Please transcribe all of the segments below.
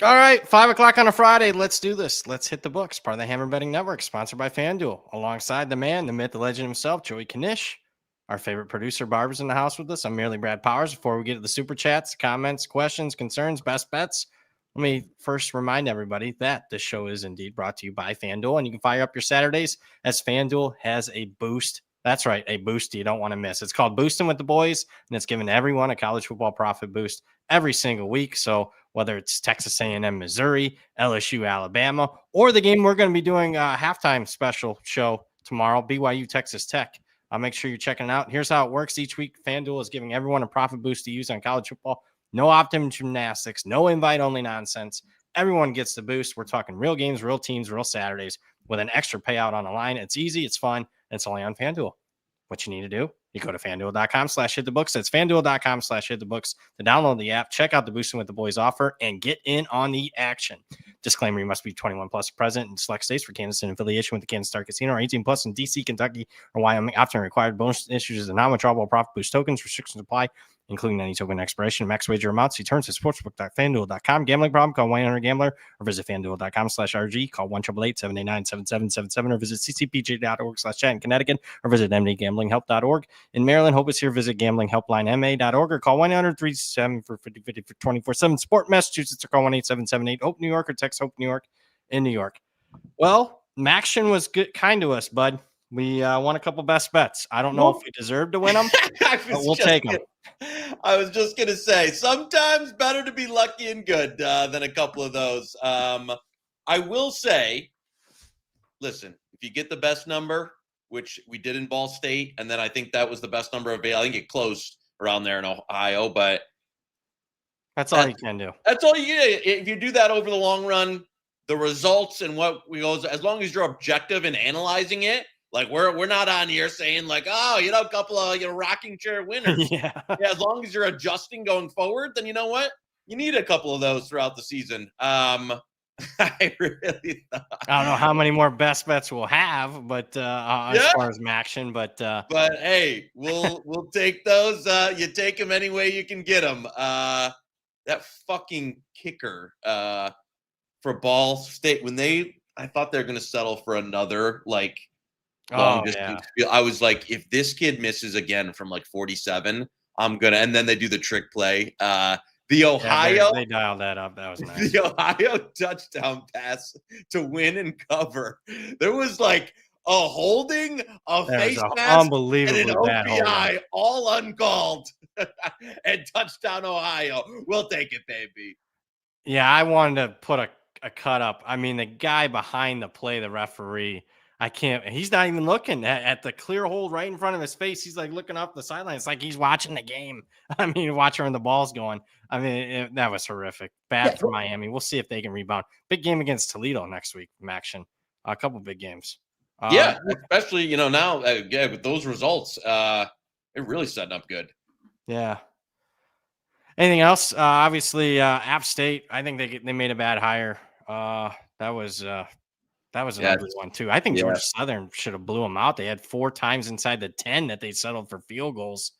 All right, 5 o'clock on a Friday. Let's do this. Let's hit the books. Part of the Hammer Betting Network, sponsored by FanDuel. Alongside the man, the myth, the legend himself, Joey Knish. Our favorite producer, Barbara's in the house with us. I'm merely Brad Powers. Before we get to the super chats, comments, questions, concerns, best bets, let me first remind everybody that this show is indeed brought to you by FanDuel, and you can fire up your Saturdays as FanDuel has a boost. That's right, a boost you don't want to miss. It's called Boosting with the Boys, and it's giving everyone a college football profit boost every single week. So whether it's Texas A&M-Missouri, LSU, Alabama, or the game we're going to be doing a halftime special show tomorrow, BYU-Texas Tech. Make sure you're checking it out. Here's how it works. Each week, FanDuel is giving everyone a profit boost to use on college football. No opt-in gymnastics, no invite-only nonsense. Everyone gets the boost. We're talking real games, real teams, real Saturdays with an extra payout on the line. It's easy, it's fun, and it's only on FanDuel. What you need to do, you go to FanDuel.com/hitthebooks. That's FanDuel.com/hitthebooks to download the app, check out the Boosting with the Boys offer, and get in on the action. Disclaimer, you must be 21 plus present in select states for Kansas in affiliation with the Kansas Star Casino, or 18 plus in D.C., Kentucky, or Wyoming. Option required. Bonus issues and non-withdrawable profit boost tokens. Restrictions apply, including any token expiration. Max wager amounts. See terms at sportsbook.fanduel.com. Gambling problem? Call 1-800-GAMBLER or visit FanDuel.com/RG. Call 1-888-789-7777 or visit ccpg.org/chat in Connecticut or visit mdgamblinghelp.org. In Maryland, Hope is here. Visit gamblinghelplinema.org or call 1-800-337-5050 for 24/7 support. Massachusetts or call 1-8778-HOPE New York or text HOPE New York in New York. Well, Maction was kind to us, bud. We won a couple best bets. I don't know if we deserve to win them, but we'll take them. I was just going to say, sometimes better to be lucky and good than a couple of those. I will say, listen, if you get the best number, which we did in Ball State, and then I think that was the best number available. I think it closed around there in Ohio, but that's all you can do. That's all you get. If you do that over the long run, the results and what we go, as long as you're objective in analyzing it, like we're not on here saying like, oh, a couple of rocking chair winners. Yeah, as long as you're adjusting going forward, then you know what? You need a couple of those throughout the season. I really thought. I don't know how many more best bets we'll have, but as far as Maction, but hey, we'll take those. You take them any way you can get them. That fucking kicker for Ball State, I thought they were going to settle for another long distance. Yeah. I was like, if this kid misses again from 47, I'm gonna. And then they do the trick play. The Ohio, they dialed that up. That was nice. The Ohio touchdown pass to win and cover. There was a holding, a face mask, unbelievably and an OPI, all uncalled, and touchdown Ohio. We'll take it, baby. Yeah, I wanted to put a cut up. I mean, the guy behind the play, the referee. He's not even looking at the clear hold right in front of his face. He's looking up the sideline. It's like he's watching the game. I mean, watching where the ball's going. I mean, that was horrific. Bad for Miami. We'll see if they can rebound. Big game against Toledo next week, Maction. A couple big games. Especially, now with those results, they're really setting up good. Yeah. Anything else? Obviously, App State, I think they made a bad hire. That was an ugly one, too. I think Georgia Southern should have blew them out. They had 4 times inside the 10 that they settled for field goals.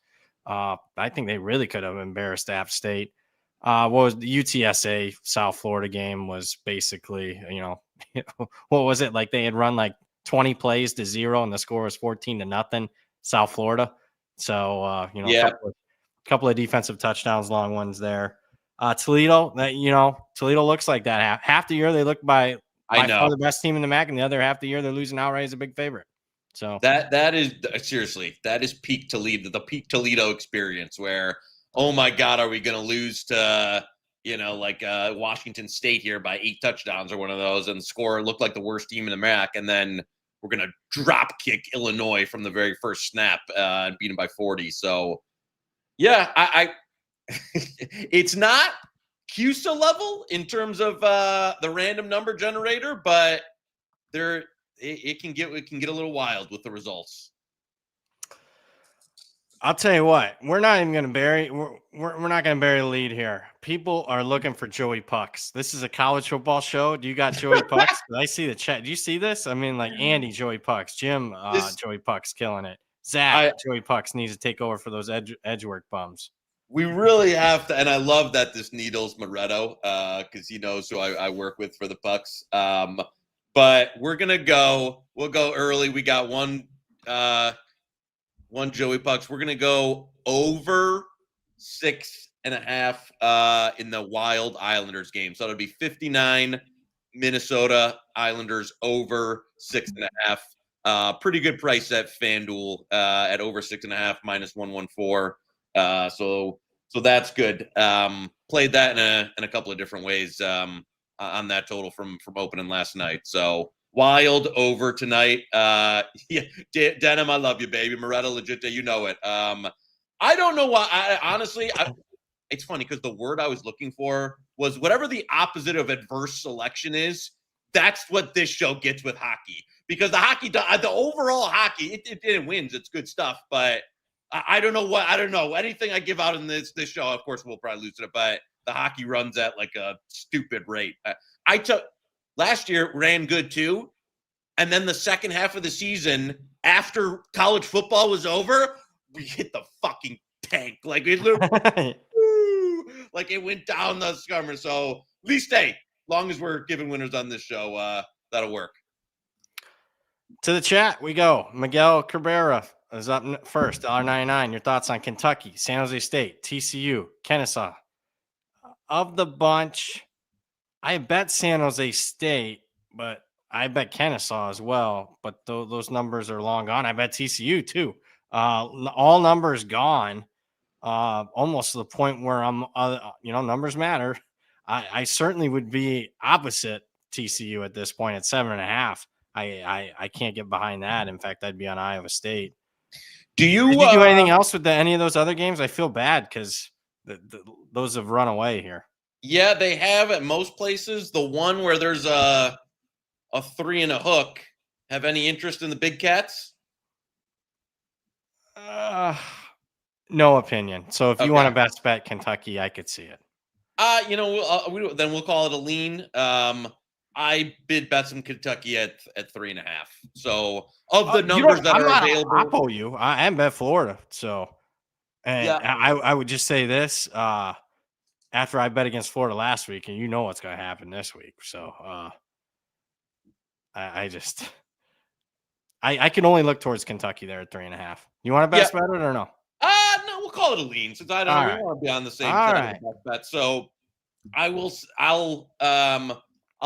I think they really could have embarrassed App State. What was the UTSA South Florida game was basically, what was it? They had run 20 plays to 0 and the score was 14-0, South Florida. So, a couple of defensive touchdowns, long ones there. Toledo, Toledo looks like that. Half the year they look by far the best team in the MAC, and the other half the year they're losing outright as a big favorite. So that is seriously, that is peak Toledo, the peak Toledo experience where, oh my God, are we going to lose to, Washington State here by 8 touchdowns or one of those, and the score looked like the worst team in the MAC, and then we're going to drop kick Illinois from the very first snap and beat them by 40. So, yeah, I it's not CUSA level in terms of the random number generator, but it can get a little wild with the results. I'll tell you what, we're not even going to bury we're not going to bury the lead here. People are looking for Joey Pucks. This is a college football show. Do you got Joey Pucks? I see the chat. Do you see this? I mean, Andy Joey Pucks, Jim Joey Pucks killing it. Zach Joey Pucks needs to take over for those edge work bums. We really have to, and I love that this needles Moretto because he knows who I work with for the Pucks. But we'll go early. We got one Joey Pucks. We're gonna go over 6.5 in the Wild Islanders game. So it'll be 59 Minnesota Islanders over 6.5. Pretty good price at FanDuel at over 6.5 minus 114. So that's good. Played that in a couple of different ways on that total from opening last night. So Wild over tonight. Yeah, Denim, I love you, baby. Moretta, legit, you know it. I don't know why. Honestly, it's funny because the word I was looking for was whatever the opposite of adverse selection is. That's what this show gets with hockey. Because the overall hockey, it wins. It's good stuff, but I don't know. Anything I give out in this show, of course, we'll probably lose it, but the hockey runs at like a stupid rate. I took last year ran good too, and then the second half of the season, after college football was over, we hit the fucking tank. Like it literally, like it went down the scummer. So at least long as we're giving winners on this show, that'll work. To the chat we go. Miguel Cabrera is up first, $1.99. Your thoughts on Kentucky, San Jose State, TCU, Kennesaw. Of the bunch, I bet San Jose State, but I bet Kennesaw as well. But those numbers are long gone. I bet TCU too. All numbers gone. Almost to the point where I'm, numbers matter. I certainly would be opposite TCU at this point at 7.5. I can't get behind that. In fact, I'd be on Iowa State. Did you do anything else with any of those other games? I feel bad because those have run away here. Yeah, they have at most places. The one where there's a 3 and a hook. Have any interest in the Big Cats? No opinion. So if you want to best bet Kentucky, I could see it. Then we'll call it a lean. I bid bet some Kentucky at 3.5. So of the numbers that are available, I pull you. I bet Florida. So, and yeah. I would just say this. After I bet against Florida last week, and you know what's going to happen this week. So I can only look towards Kentucky there at 3.5. You want to best bet it or no? No, we'll call it a lean since I don't we want to be on the same side of the bet. So I'll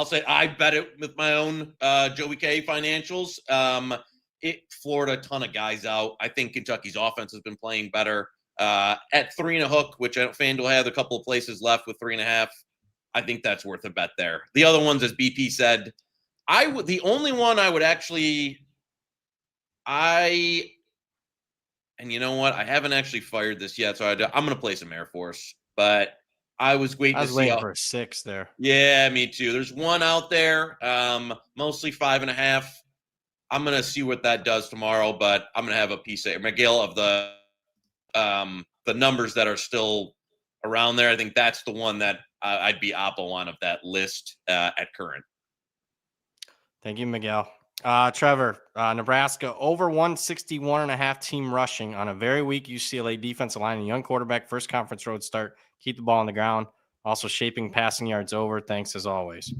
say I bet it with my own Joey K financials. Florida, a ton of guys out. I think Kentucky's offense has been playing better. At 3 and a hook, which FanDuel had a couple of places left with 3.5. I think that's worth a bet there. The other ones, as BP said, the only one I would actually, and you know what? I haven't actually fired this yet, so I'm going to play some Air Force. But I was waiting for a 6 there. Yeah, me too. There's one out there, mostly 5.5. I'm going to see what that does tomorrow, but I'm going to have a piece of Miguel of the numbers that are still around there. I think that's the one that I'd be oppo on of that list at current. Thank you, Miguel. Trevor, Nebraska over 161.5 team rushing on a very weak UCLA defensive line and young quarterback, first conference road start. Keep the ball on the ground. Also shaping passing yards over. Thanks as always.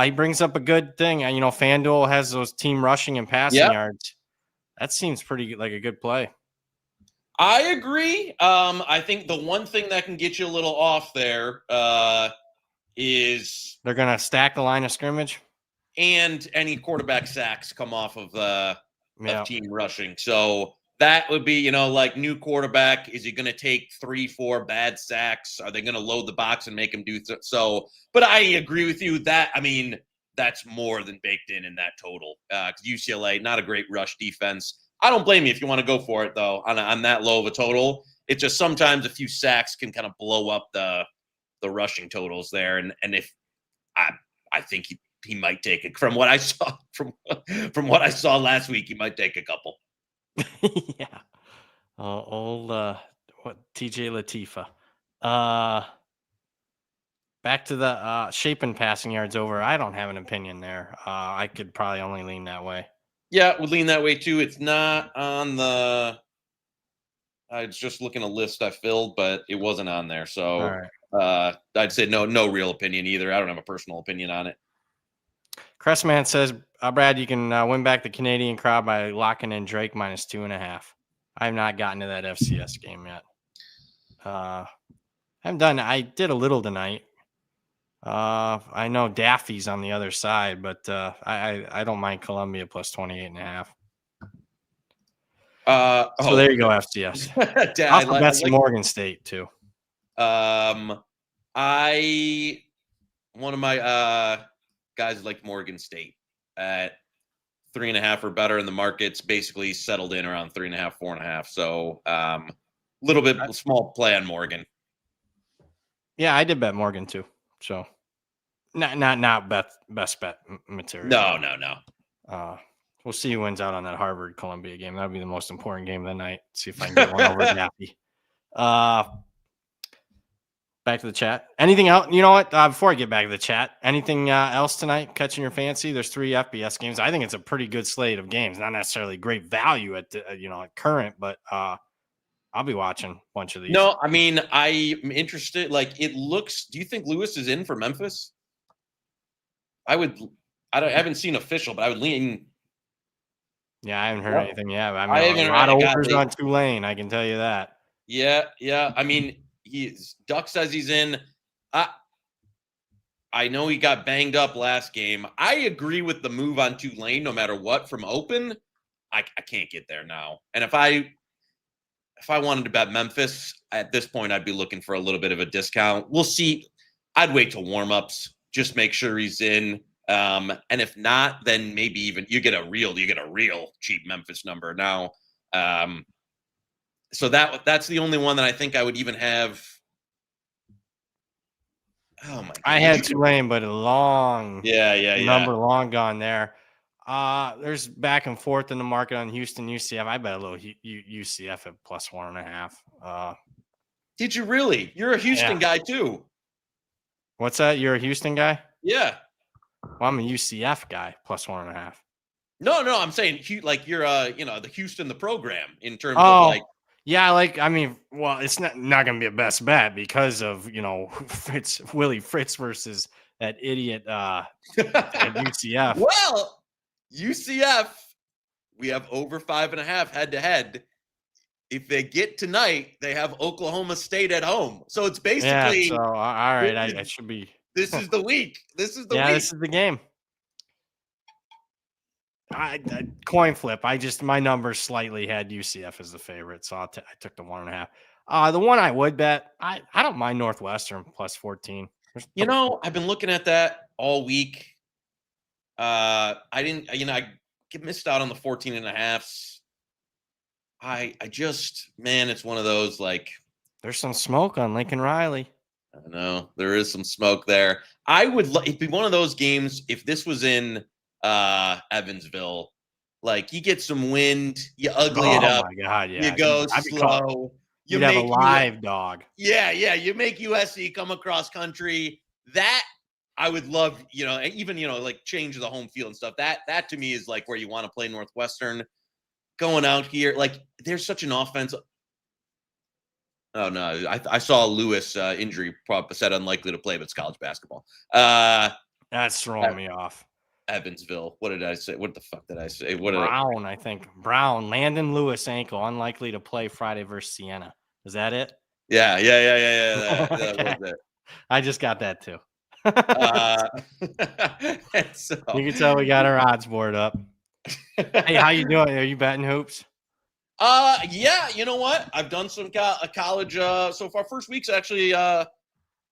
He brings up a good thing. FanDuel has those team rushing and passing yards. That seems pretty like a good play. I agree. I think the one thing that can get you a little off there is they're going to stack the line of scrimmage. And any quarterback sacks come off of team rushing. So that would be, like new quarterback. Is he going to take 3-4 bad sacks? Are they going to load the box and make him do so? But I agree with you that, that's more than baked in that total. Because UCLA, not a great rush defense. I don't blame you if you want to go for it, though, on that low of a total. It's just sometimes a few sacks can kind of blow up the rushing totals there. And if I think he might take it from what I saw from what I saw last week. He might take a couple. Yeah. TJ Latifah. Back to the shaping passing yards over. I don't have an opinion there. I could probably only lean that way. Yeah, would lean that way too. It's not on the I was just looking at a list I filled, but it wasn't on there. So All right. I'd say no real opinion either. I don't have a personal opinion on it. Crestman says, Brad, you can win back the Canadian crowd by locking in Drake minus 2.5. I have not gotten to that FCS game yet. I did a little tonight. I know Daffy's on the other side, but I don't mind Columbia plus 28.5. So there you go, FCS. I also bet some Morgan State too. One of my guys like Morgan State at 3.5 or better in the markets, basically settled in around 3.5, 4.5. So little bit small play on Morgan. Yeah, I did bet Morgan too. So not best bet material. No. We'll see who wins out on that Harvard Columbia game. That'll be the most important game of the night. See if I can get one over Daffy. Back to the chat. Anything else? You know what? Before I get back to the chat, anything else tonight catching your fancy? There's 3 FBS games. I think it's a pretty good slate of games. Not necessarily great value at at current, but I'll be watching a bunch of these. No, I mean, I'm interested. Like, it looks. Do you think Lewis is in for Memphis? I haven't seen official, but I would lean. Yeah, I haven't heard anything yet. I mean, a lot of overs on Tulane. I can tell you that. Yeah. I mean, Duck says he's in. I know he got banged up last game. I agree with the move on Tulane, no matter what. From open, I can't get there now. And if I wanted to bet Memphis at this point, I'd be looking for a little bit of a discount. We'll see. I'd wait till warmups, just make sure he's in. And if not, then maybe even you get a real cheap Memphis number now. So that's the only one that I think I would even have. Oh my God. I had Tulane, but a long number, long gone there. There's back and forth in the market on Houston, UCF. I bet a little UCF at plus 1.5. Did you really? You're a Houston guy too. What's that? You're a Houston guy? Yeah. Well, I'm a UCF guy, plus 1.5. No, I'm saying like you're the Houston the program in terms of like. Yeah, it's not going to be a best bet because of Willie Fritz versus that idiot at UCF. Well, UCF, we have over 5.5 head to head. If they get tonight, they have Oklahoma State at home. So it's basically. Yeah, so all right, I should be. This is the week. This is the week. This is the game. I coin flip. My numbers slightly had UCF as the favorite, so I took the 1.5. The one I would bet, I don't mind Northwestern plus 14. I've been looking at that all week. I didn't. I missed out on the 14.5s. I just, man, it's one of those like. There's some smoke on Lincoln Riley. I know there is some smoke there. It'd be one of those games if this was in Evansville, like you get some wind, you ugly it up. Oh my God, yeah. You go slow. You'd have a live dog. Yeah. You make USC come across country. That I would love, even like change the home field and stuff. That to me is like where you want to play Northwestern. Going out here, like there's such an offense. Oh no, I saw Lewis injury prop said unlikely to play, but it's college basketball. That's throwing me off. Evansville. What did I say? What the fuck did I say? Brown, I think. Brown, Landon Lewis ankle, unlikely to play Friday versus Siena. Is that it? Yeah. That was it. I just got that too. So, you can tell we got our odds board up. Hey, how you doing? Are you betting hoops? Yeah. You know what? I've done some college so far. First week's actually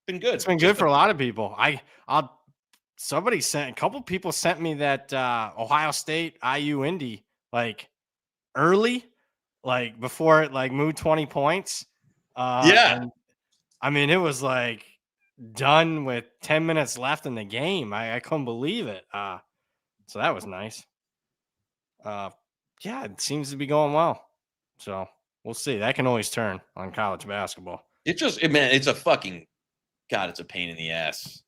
been good. It's been good for a lot of people. A couple people sent me that Ohio State IU Indy like early, like before it like moved 20 points. And, I mean, it was like done with 10 minutes left in the game. I couldn't believe it. So that was nice. It seems to be going well. So we'll see. That can always turn on college basketball. It's a fucking God. It's a pain in the ass.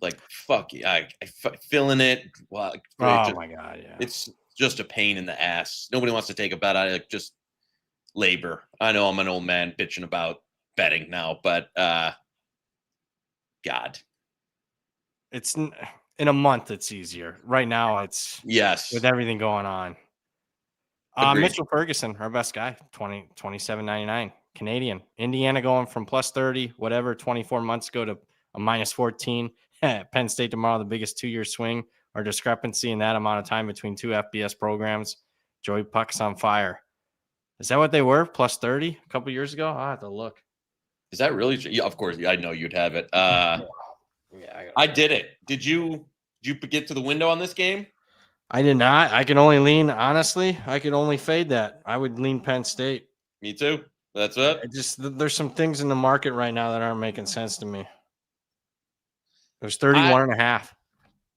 Like fuck you, I feeling it. Well, my God, yeah. It's just a pain in the ass. Nobody wants to take a bet on it. Just labor. I know I'm an old man bitching about betting now, but God. It's in a month. It's easier. Right now, it's Yes. with everything going on. Agreed. Mitchell Ferguson, our best guy, 27.99 Canadian. Indiana going from plus 30, whatever, 24 months ago to a minus 14. Penn State tomorrow, the biggest 2-year swing or discrepancy in that amount of time between two FBS programs. Joey Pucks on fire. Is that what they were? Plus 30 a couple years ago? I'll have to look. Is that really? Yeah, of course. I know you'd have it. Yeah, I did it. Did you get to the window on this game? I did not. I can only lean, honestly, I could only fade that. I would lean Penn State. Me too. That's it. There's some things in the market right now that aren't making sense to me. It was 31.5 a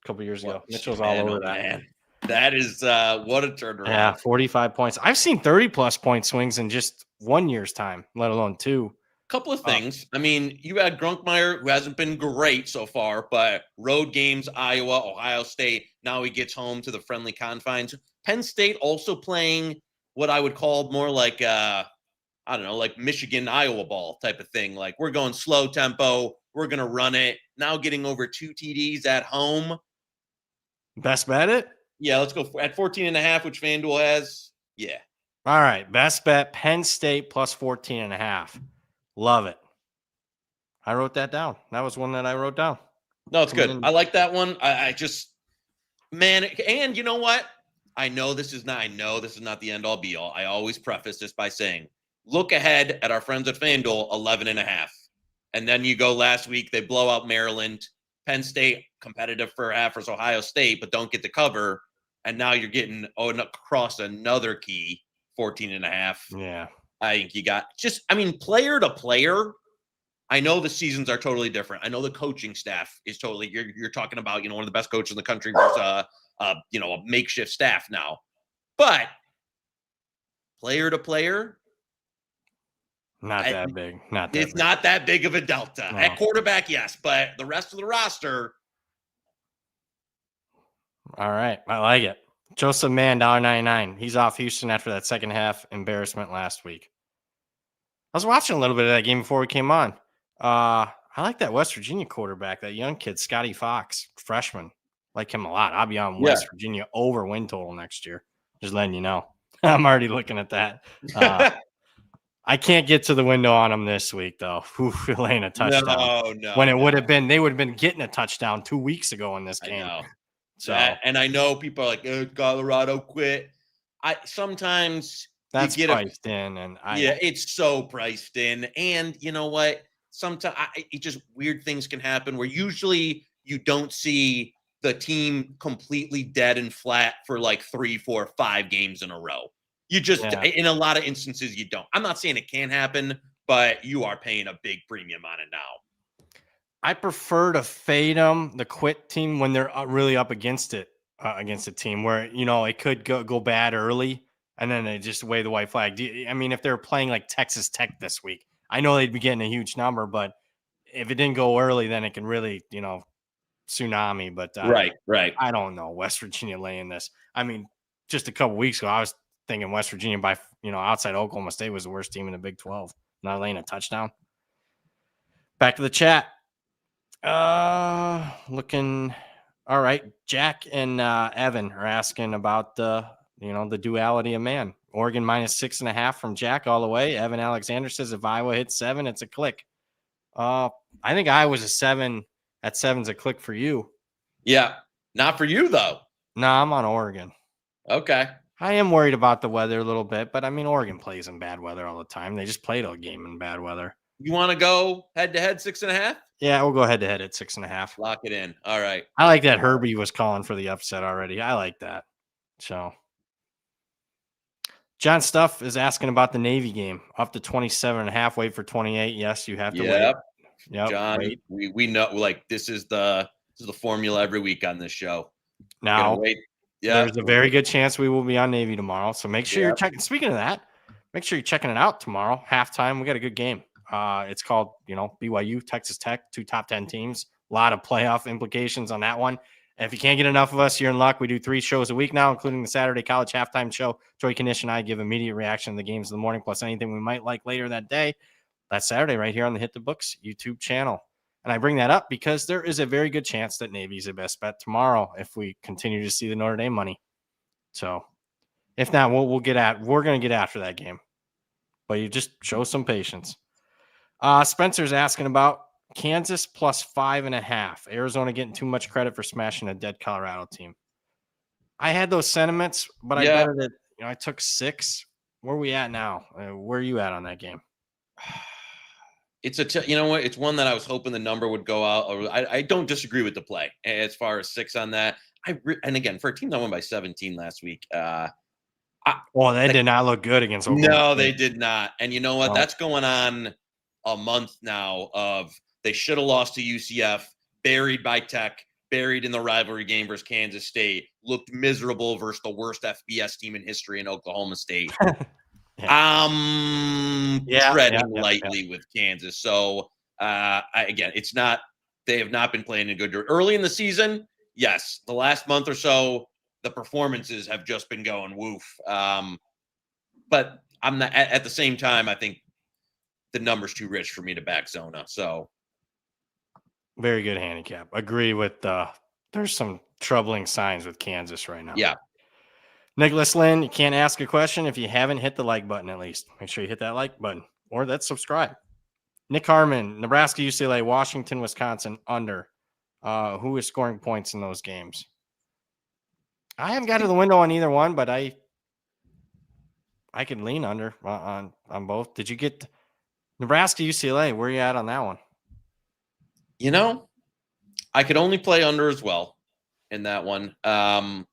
couple years ago. Mitchell's all over that. Man. That is what a turnaround. Yeah, 45 points. I've seen 30-plus point swings in just 1 year's time, let alone two. Couple of things. I mean, you had Grunkmeyer, who hasn't been great so far, but road games, Iowa, Ohio State. Now he gets home to the friendly confines. Penn State also playing what I would call more like, I don't know, like Michigan, Iowa ball type of thing. Like we're going slow tempo. We're going to run it. Now getting over 2 TDs at home. Best bet it? Yeah, let's go at 14.5, which FanDuel has. Yeah. All right. Best bet, Penn State plus 14.5. Love it. I wrote that down. That was one that I wrote down. No, it's good. I like that one. I just, man, and you know what? I know this is not the end all be all. I always preface this by saying, look ahead at our friends at FanDuel, 11.5. And then you go last week, they blow out Maryland, Penn State, competitive for half versus Ohio State, but don't get the cover. And now you're getting across another key, 14.5. Yeah. I think you got player to player. I know the seasons are totally different. I know the coaching staff is totally, you're talking about, one of the best coaches in the country versus a makeshift staff now. But player to player, not that big. It's not that big of a delta. No. At quarterback, yes, but the rest of the roster. All right. I like it. Joseph Mann, $1.99. He's off Houston after that second half embarrassment last week. I was watching a little bit of that game before we came on. I like that West Virginia quarterback, that young kid, Scotty Fox, freshman. Like him a lot. I'll be on West Virginia over win total next year. Just letting you know. I'm already looking at that. I can't get to the window on them this week, though. Laying a touchdown. No. When it would have been, they would have been getting a touchdown 2 weeks ago in this game. I know. So, and I know people are like, Colorado quit. Sometimes that's priced in, and it's so priced in. And you know what? Sometimes it just weird things can happen where usually you don't see the team completely dead and flat for like 3, 4, 5 games in a row. You just, in a lot of instances, you don't. I'm not saying it can't happen, but you are paying a big premium on it now. I prefer to fade them, the quit team, when they're really up against it, against a team where, it could go bad early and then they just wave the white flag. I mean, if they're playing like Texas Tech this week, I know they'd be getting a huge number, but if it didn't go early, then it can really, tsunami. But right. I don't know. West Virginia laying this. I mean, just a couple weeks ago, I was thinking West Virginia by, outside Oklahoma State was the worst team in the Big 12. Not laying a touchdown. Back to the chat. Looking all right. Jack and Evan are asking about the duality of man. Oregon minus 6.5 from Jack all the way. Evan Alexander says if Iowa hits 7, it's a click. I think Iowa's a 7. At 7's a click for you. Yeah, not for you though. No, I'm on Oregon. Okay. I am worried about the weather a little bit, but I mean Oregon plays in bad weather all the time. They just played a game in bad weather. You want to go head-to-head 6.5? Yeah, we'll go head-to-head at 6.5. Lock it in. All right. I like that Herbie was calling for the upset already. I like that. So, John Stuff is asking about the Navy game. Up to 27.5. Wait for 28. Yes, you have to wait. Yep. John, wait. we know like this is the formula every week on this show. Now, wait. Yeah, there's a very good chance we will be on Navy tomorrow. So make sure you're checking. Speaking of that, make sure you're checking it out tomorrow. Halftime, we got a good game. It's called, BYU-Texas Tech, 2 top 10 teams. A lot of playoff implications on that one. And if you can't get enough of us, you're in luck. We do 3 shows a week now, including the Saturday college halftime show. Joey Knish and I give immediate reaction to the games of the morning, plus anything we might like later that day. That's Saturday right here on the Hit the Books YouTube channel. And I bring that up because there is a very good chance that Navy's the best bet tomorrow if we continue to see the Notre Dame money. So if not, we're going to get after that game. But you just show some patience. Spencer's asking about Kansas plus 5.5. Arizona getting too much credit for smashing a dead Colorado team. I had those sentiments, but I betted it. I took 6. Where are we at now? Where are you at on that game? It's it's one that I was hoping the number would go out. I don't disagree with the play as far as 6 on that. And again, for a team that won by 17 last week, they did not look good against Oklahoma. No, they did not. And you know what? No. That's going on a month now of they should have lost to UCF, buried by Tech, buried in the rivalry game versus Kansas State, looked miserable versus the worst FBS team in history in Oklahoma State. Treading lightly with Kansas. So, again, they have not been playing in good. Early in the season, yes. The last month or so, the performances have just been going woof. But I'm not, at the same time, I think the number's too rich for me to back Zona. So, very good handicap. Agree with there's some troubling signs with Kansas right now. Yeah. Nicholas Lynn, you can't ask a question if you haven't hit the like button at least. Make sure you hit that like button or that subscribe. Nick Harmon, Nebraska, UCLA, Washington, Wisconsin, under. Who is scoring points in those games? I haven't got to the window on either one, but I could lean under on both. Did you get Nebraska, UCLA? Where are you at on that one? I could only play under as well in that one. I'm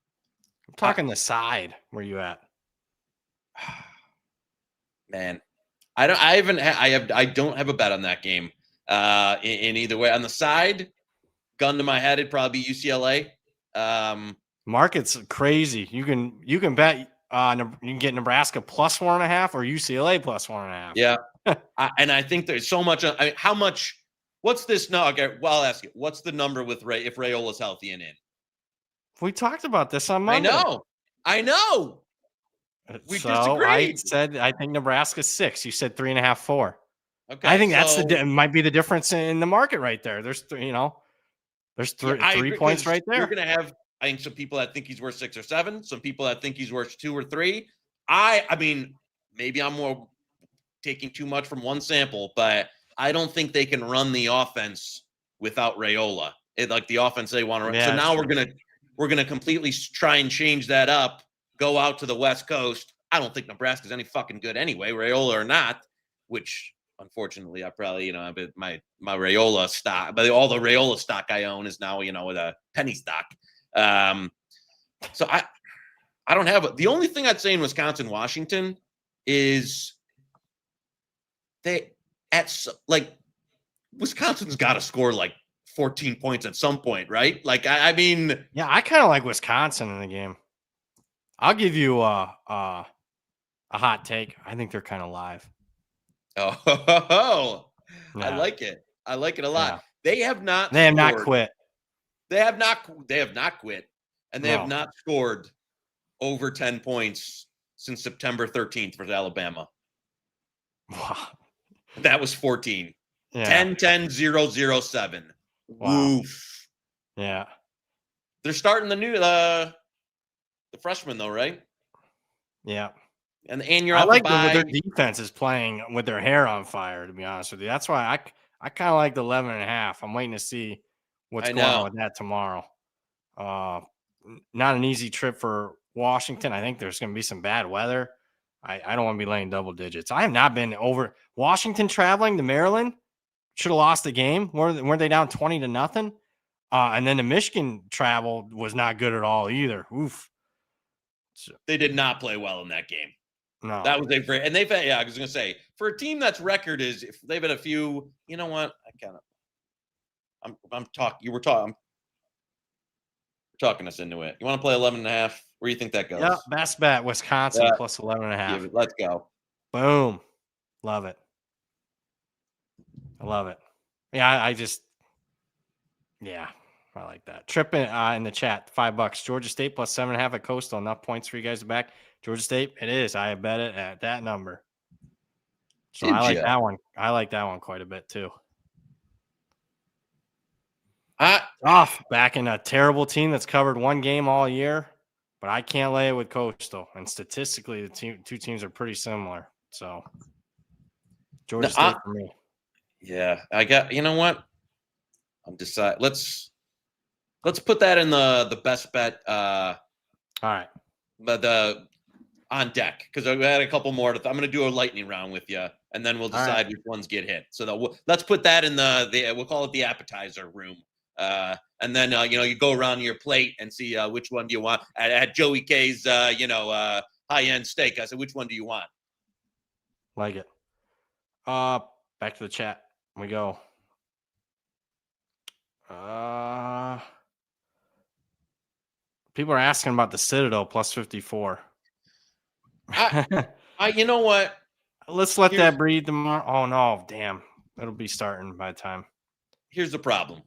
talking the side. Where you at? Man, I don't have a bet on that game. In either way, on the side, gun to my head, it'd probably be UCLA. Market's crazy. You can bet. You can get Nebraska plus 1.5 or UCLA plus 1.5. Yeah, and I think there's so much. How much? What's this? No, okay. Well, I'll ask you. What's the number with Ray if Rayola's healthy and in? We talked about this on Monday. I know. We disagreed. I said I think Nebraska's 6. You said 3.5, 4. Okay. I think that's might be the difference in the market right there. There's 3 points right there. You're gonna have, I think, some people that think he's worth 6 or 7. Some people that think he's worth 2 or 3. I mean, maybe I'm more taking too much from one sample, but I don't think they can run the offense without Raiola. Like the offense they want to run. Yeah, so now we're gonna completely try and change that up. Go out to the West Coast. I don't think Nebraska's any fucking good anyway, Raiola or not. Which, unfortunately, I probably my Raiola stock, but all the Raiola stock I own is now with a penny stock. So I don't have the only thing I'd say in Wisconsin, Washington is Wisconsin's got to score like 14 points at some point, right? Like, I mean, yeah, I kind of like Wisconsin in the game. I'll give you a hot take. I think they're kind of live. Oh, yeah. I like it. I like it a lot. Yeah. They have not quit. They have not quit. And they have not scored over 10 points since September 13th for Alabama. Wow. That was 14. Yeah. 10-10-0-0-7. Wow. Oof. Yeah. They're starting the new the freshman though, right? Yeah. And you're I like their defense is playing with their hair on fire, to be honest with you. That's why I kind of like the 11.5. I'm waiting to see what's going on with that tomorrow. Not an easy trip for Washington. I think there's going to be some bad weather. I don't want to be laying double digits. I have not been over Washington traveling to Maryland. Should have lost the game. Weren't they down 20-0? And then the Michigan travel was not good at all either. Oof. So, they did not play well in that game. No, that was and they've had, I was going to say, for a team that's record is, if they've had a few, you know what? I'm talking us into it. You want to play 11.5? Where do you think that goes? Yeah, best bet Wisconsin plus 11.5. Let's go. Boom. Love it. I love it. Yeah, I like that. Tripping in the chat, $5. Georgia State plus 7.5 at Coastal. Enough points for you guys to back. Georgia State, it is. I bet it at that number. So I like that one. I like that one quite a bit too. Off backing a terrible team that's covered one game all year, but I can't lay it with Coastal. And statistically, the two teams are pretty similar. So Georgia State for me. Yeah, I got. You know what? I'm deciding. Let's put that in the best bet. All right, but the on deck because I had a couple more. I'm going to do a lightning round with you, and then we'll decide which ones get hit. So let's put that in the we'll call it the appetizer room. And then you go around your plate and see which one do you want. At Joey K's high end steak, I said, which one do you want? Like it. Back to the chat. We go. People are asking about the Citadel plus 54. You know what? Let's let that breathe tomorrow. Oh no, damn. It'll be starting by the time. Here's the problem.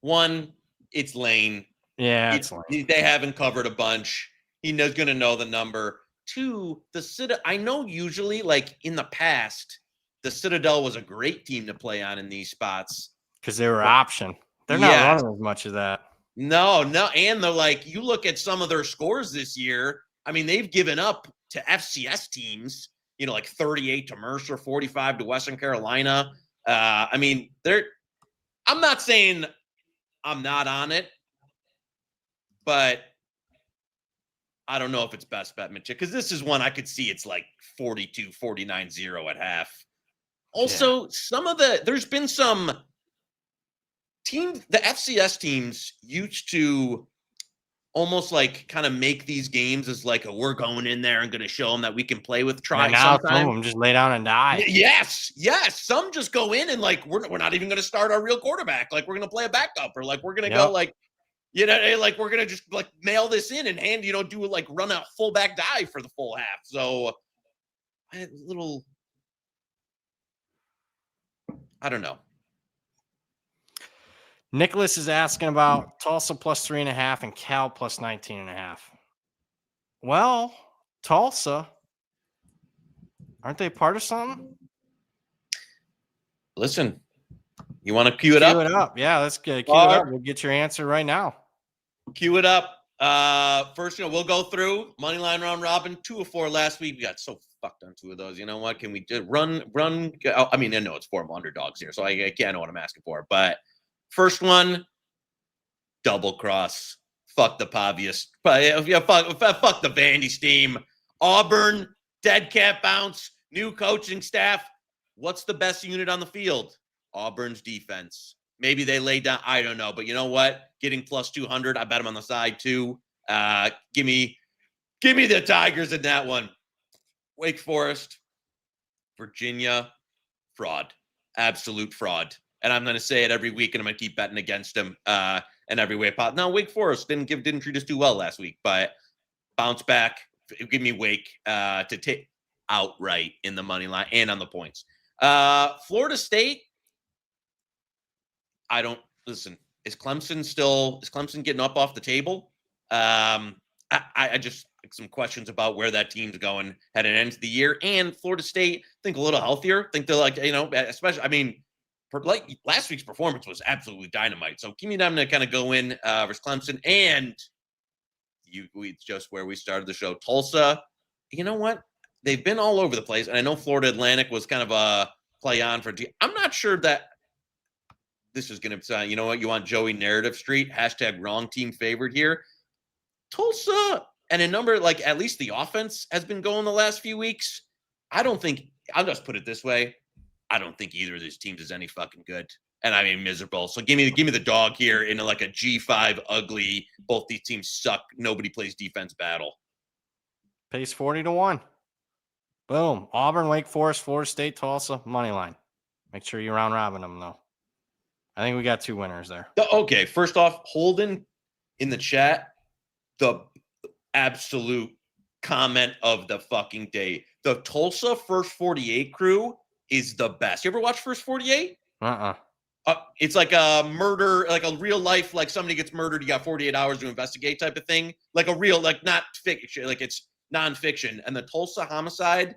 One, it's Lane. Yeah, it's Lane. They haven't covered a bunch. He's going to know the number. Two, the Citadel. I know usually, like in the past, the Citadel was a great team to play on in these spots because they were option. They're not running as much as that. No, and they're like, you look at some of their scores this year. I mean, they've given up to FCS teams. Like 38 to Mercer, 45 to Western Carolina. I mean, I'm not saying I'm not on it, but I don't know if it's best bet, Mitch, because this is one I could see it's like 42, 49-0 at half. Also, there's been some teams, the FCS teams used to almost like kind of make these games as like we're going in there and going to show them that we can play with try. Now some of them just lay down and die. Yes. Some just go in and like we're not even going to start our real quarterback. Like we're going to play a backup or like we're going to go like like we're going to just like mail this in and do like run a fullback dive for the full half. So I don't know. Nicholas is asking about Tulsa plus 3.5 and Cal plus 19.5. Well, Tulsa, aren't they part of something? Listen, you want to cue it up? Cue it up. Yeah, let's cue it up. We'll get your answer right now. Cue it up. First, we'll go through Moneyline round robin, 2 of 4 last week. We got so fucked on 2 of those. You know what? Can we just run? I mean, I know it's 4 underdogs here, so I can't know what I'm asking for. But first one, double cross. Fuck the Pavius. Fuck the Vandy's team. Auburn, dead cat bounce, new coaching staff. What's the best unit on the field? Auburn's defense. Maybe they lay down. I don't know. But you know what? Getting plus 200. I bet them on the side too. Give me the Tigers in that one. Wake Forest, Virginia, fraud. Absolute fraud. And I'm going to say it every week, and I'm going to keep betting against them in every way possible. Now, Wake Forest didn't treat us too well last week, but bounce back. Give me Wake to take outright in the money line and on the points. Florida State. I don't listen. Is Clemson getting up off the table? I just some questions about where that team's going heading into the year. And Florida State, think a little healthier. Think they're like, especially, I mean, like last week's performance was absolutely dynamite. So give me them to kind of go in versus Clemson. And it's just where we started the show. Tulsa, you know what? They've been all over the place. And I know Florida Atlantic was kind of a play on for I'm not sure that this is going to sound, you know what? You want Joey Narrative Street, # wrong team favored here. Tulsa and a number, like at least the offense has been going the last few weeks. I'll just put it this way. I don't think either of these teams is any fucking good. And I mean, miserable. So give me the dog here in like a G5 ugly. Both these teams suck. Nobody plays defense battle. Pays 40-1. Boom. Auburn, Wake Forest, Florida State, Tulsa, money line. Make sure you round robin them though. I think we got 2 winners there. Okay. First off, Holden in the chat, the absolute comment of the fucking day. The Tulsa First 48 crew is the best. You ever watch First 48? It's like a murder, like a real life, like somebody gets murdered, you got 48 hours to investigate type of thing. Like a real, like not fiction, like it's nonfiction. And the Tulsa homicide,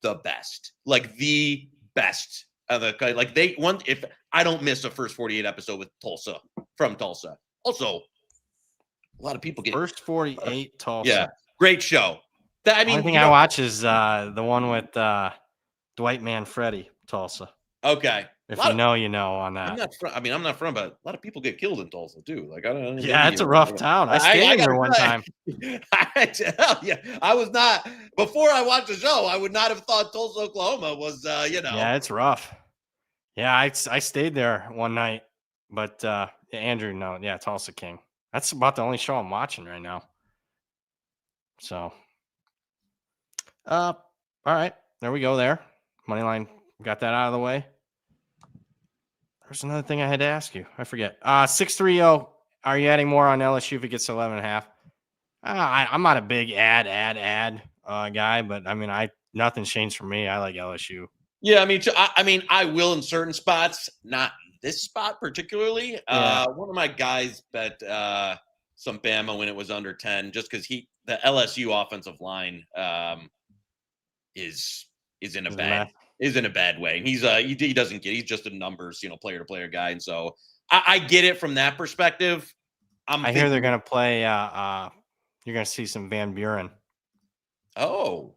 the best, like the best. Like if I don't miss the first 48 episode with Tulsa from Tulsa. Also, a lot of people get first 48 Tulsa. Yeah, great show. The only thing I watch is the one with Dwight Manfredi, Tulsa. Okay. If you know, you know on that. I'm not from, but a lot of people get killed in Tulsa too. Like I don't know. Yeah, it's a rough town. I stayed there one time. I was not before I watched the show. I would not have thought Tulsa, Oklahoma was Yeah, it's rough. Yeah, I stayed there one night, but Andrew, no, yeah, Tulsa King. That's about the only show I'm watching right now. So, all right, there we go. There, Moneyline got that out of the way. There's another thing I had to ask you. I forget. 630. Are you adding more on LSU if it gets 11.5? I'm not a big add guy, but I mean, nothing's changed for me. I like LSU. Yeah, I will in certain spots, not this spot particularly. Yeah. One of my guys bet some Bama when it was under 10, just because the LSU offensive line is in a bad way. And he doesn't get, he's just a numbers, player to player guy. And so I get it from that perspective. I hear they're going to play, you're going to see some Van Buren. Oh.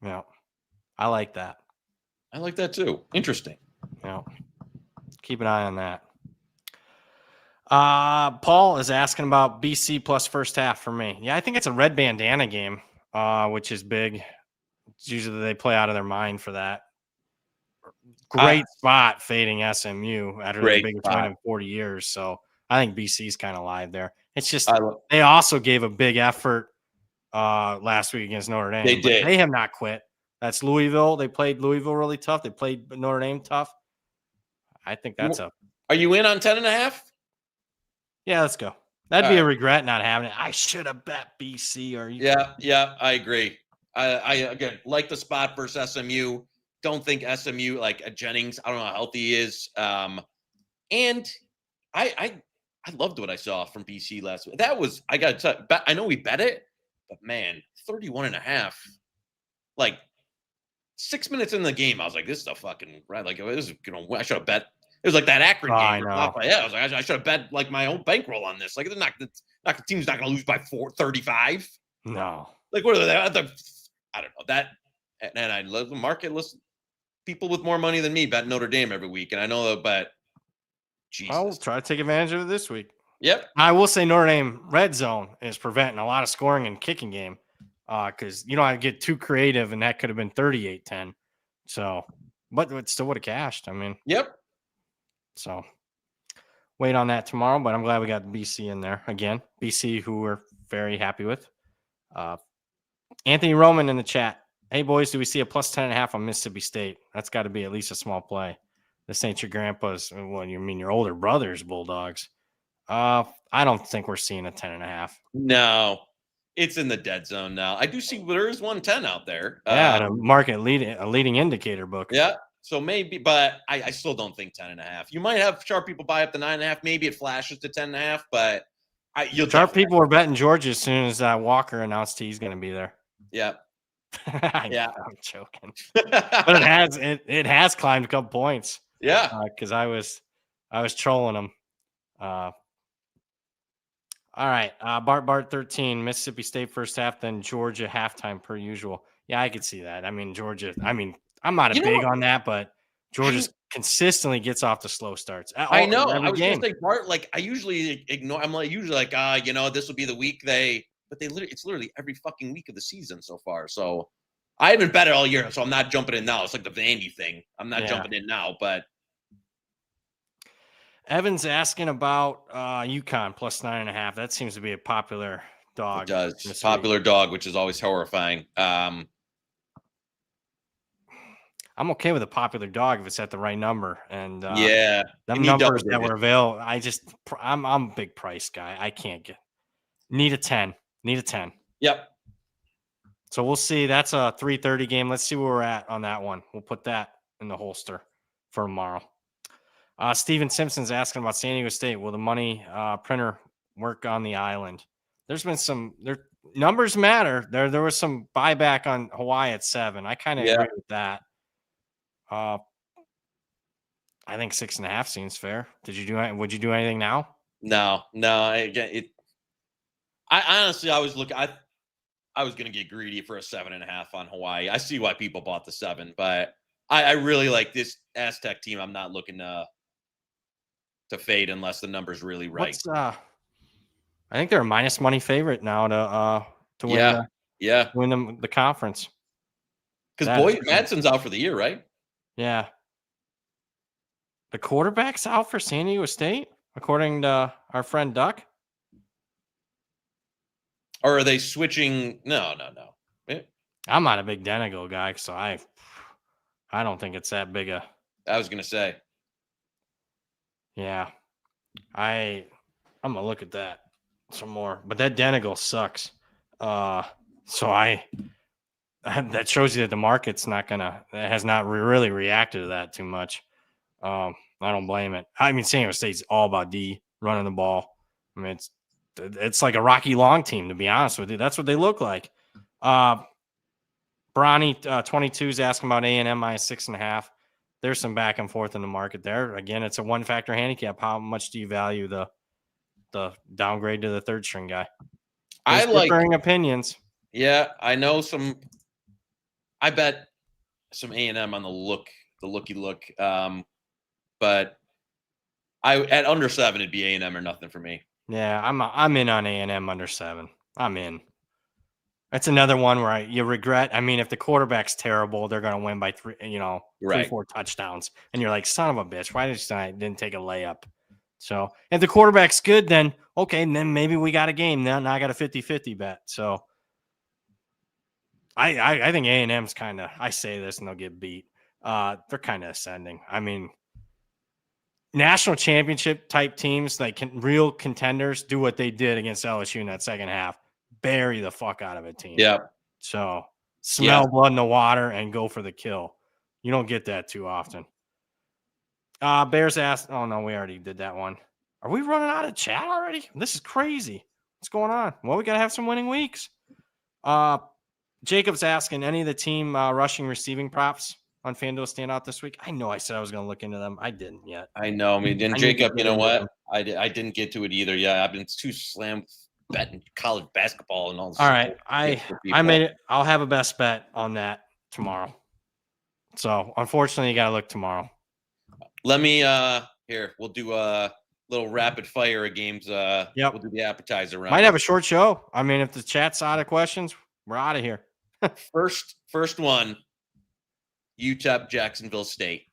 Yeah. I like that. I like that too. Interesting. Yeah. Keep an eye on that. Paul is asking about BC plus first half for me. Yeah, I think it's a red bandana game, which is big. It's usually they play out of their mind for that. Great spot fading SMU after the biggest win in 40 years. So I think BC's kind of live there. It's just they also gave a big effort last week against Notre Dame. They did. They have not quit. That's Louisville. They played Louisville really tough. They played Notre Dame tough. I think that's up. Are you in on 10.5? Yeah, let's go. That'd be a regret not having it. I should have bet BC. Yeah, I agree. I again like the spot versus SMU. Don't think SMU like Jennings. I don't know how healthy he is. And I loved what I saw from BC last week. That was I got to. I know we bet it, but man, 31.5. Like 6 minutes in the game, I was like, "This is a fucking right." Like this is I should have bet. It was like that Akron game. I know. I was like, I should have bet like my own bankroll on this. Like, the team's not going to lose by 35. No. Like, what are they? I don't know that. And I love the market. Listen, people with more money than me bet Notre Dame every week, and I know that. But Jesus, I'll try to take advantage of it this week. Yep. I will say Notre Dame red zone is preventing a lot of scoring and kicking game because you don't have to get too creative, and that could have been 38-10. So, but it still would have cashed. I mean, yep. So wait on that tomorrow, but I'm glad we got BC in there again. BC, who we're very happy with. Anthony Roman in the chat. Hey, boys, do we see a plus 10.5 on Mississippi State? That's got to be at least a small play. This ain't your grandpa's. Well, you mean your older brother's Bulldogs. I don't think we're seeing a 10.5. No, it's in the dead zone now. I do see there is 110 out there. Yeah, and a market leading indicator book. Yeah. So maybe, but I still don't think 10.5. You might have sharp people buy up to 9.5. Maybe it flashes to 10.5, but sharp people were betting Georgia as soon as Walker announced he's going to be there. Yeah. Yeah, I'm joking, but it has climbed a couple points. Yeah, because I was trolling them. All right, Bart 13, Mississippi State first half, then Georgia halftime per usual. Yeah, I could see that. I mean, Georgia. I mean, I'm not big on that, but Georgia consistently gets off the slow starts. I know. I was going to say, Bart, like I usually ignore. I'm usually like, this will be the week it's literally every fucking week of the season so far. So I haven't bet it all year, so I'm not jumping in now. It's like the Vandy thing. I'm not jumping in now, but. Evan's asking about UConn plus 9.5. That seems to be a popular dog. It does. Popular dog, which is always horrifying. I'm okay with a popular dog if it's at the right number. And them numbers that were available, I'm a big price guy. I can't need a 10. Yep. So we'll see. That's a 3:30 game. Let's see where we're at on that one. We'll put that in the holster for tomorrow. Steven Simpson's asking about San Diego State. Will the money printer work on the island? There's been numbers matter. There was some buyback on Hawaii at 7. I kind of agree with that. I think 6.5 seems fair. Would you do anything now? No. I honestly, I was going to get greedy for a 7.5 on Hawaii. I see why people bought the 7, but I really like this Aztec team. I'm not looking to fade unless the number's really right. I think they're a minus money favorite now to win. Win the conference. Because Boyd Madsen's out for the year, right? Yeah. The quarterback's out for San Diego State, according to our friend Duck. Or are they switching? No. I'm not a big Denegal guy, so I don't think it's that big a. I was gonna say. Yeah, I'm gonna look at that some more, but that Denegal sucks. So that shows you that the market's has not really reacted to that too much. I don't blame it. I mean, San Diego State's all about D, running the ball. I mean, it's like a Rocky Long team, to be honest with you. That's what they look like. Bronny 22 is asking about A&M minus 6.5. There's some back and forth in the market there. Again, it's a one-factor handicap. How much do you value the downgrade to the third string guy? There's differing opinions. Yeah, I know some. I bet some A&M on the looky look. But at under 7, it'd be A&M or nothing for me. Yeah, I'm in on A&M under 7. I'm in. That's another one where you regret. I mean, if the quarterback's terrible, they're going to win by 3-4 touchdowns, and you're like, son of a bitch, why didn't take a layup? So if the quarterback's good, then okay, and then maybe we got a game. Now I got a 50-50 bet. So I think A&M's kind of. I say this and they'll get beat. They're kind of ascending. I mean, national championship type teams, like real contenders, do what they did against LSU in that second half. Bury the fuck out of a team. Yeah. So smell blood in the water and go for the kill. You don't get that too often. Bears asked, oh no, we already did that one. Are we running out of chat already? This is crazy. What's going on? Well, we got to have some winning weeks. Jacob's asking, any of the team rushing receiving props on FanDuel stand out this week? I know I said I was going to look into them. I didn't yet. I know. I mean, and Jacob, you know what? I didn't get to it either. Yeah, I've been too slammed betting college basketball and all this. All right. I made it. I'll have a best bet on that tomorrow. So unfortunately, you got to look tomorrow. Let me here. We'll do a little rapid fire of games. We'll do the appetizer round. Might have a short show. I mean, if the chat's out of questions, we're out of here. First one. UTEP, Jacksonville State.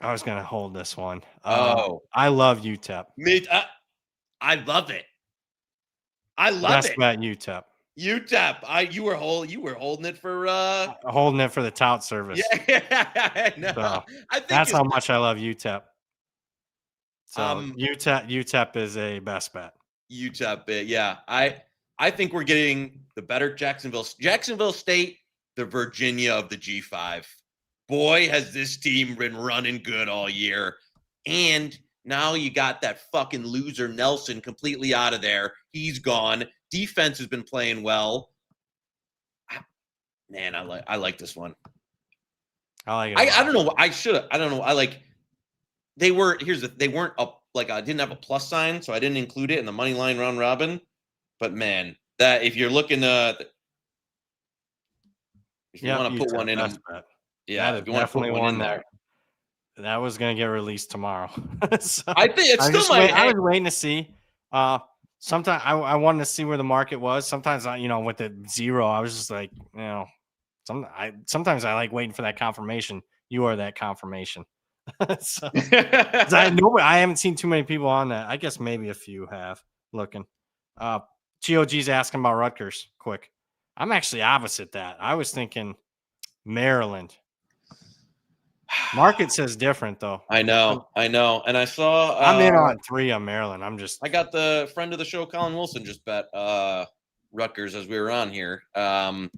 I was going to hold this one. I love UTEP. I love it. I love it. Best bet UTEP. UTEP. You were holding it for holding it for the tout service. Yeah, no. So, I think that's how much I love UTEP. So UTEP is a best bet. UTEP, yeah. I think we're getting the better Jacksonville State, the Virginia of the G5. Boy, has this team been running good all year. And now you got that fucking loser Nelson completely out of there. He's gone. Defense has been playing well. Man, I like this one. I like it. I don't know. I don't know. They weren't up, like I didn't have a plus sign, so I didn't include it in the money line round robin. But man, that if you're looking if you want to put one in them, if you want to put one in there. That was going to get released tomorrow. So I think it's still my. I was waiting to see. Sometimes I wanted to see where the market was. Sometimes with the 0, I was just like, sometimes I like waiting for that confirmation. You are that confirmation. So, I haven't seen too many people on that. I guess maybe a few have looking. GOG's asking about Rutgers. Quick, I'm actually opposite that. I was thinking Maryland. Market says different though. I know. And I saw I'm in on 3 on Maryland. I got the friend of the show, Colin Wilson, just bet Rutgers as we were on here. I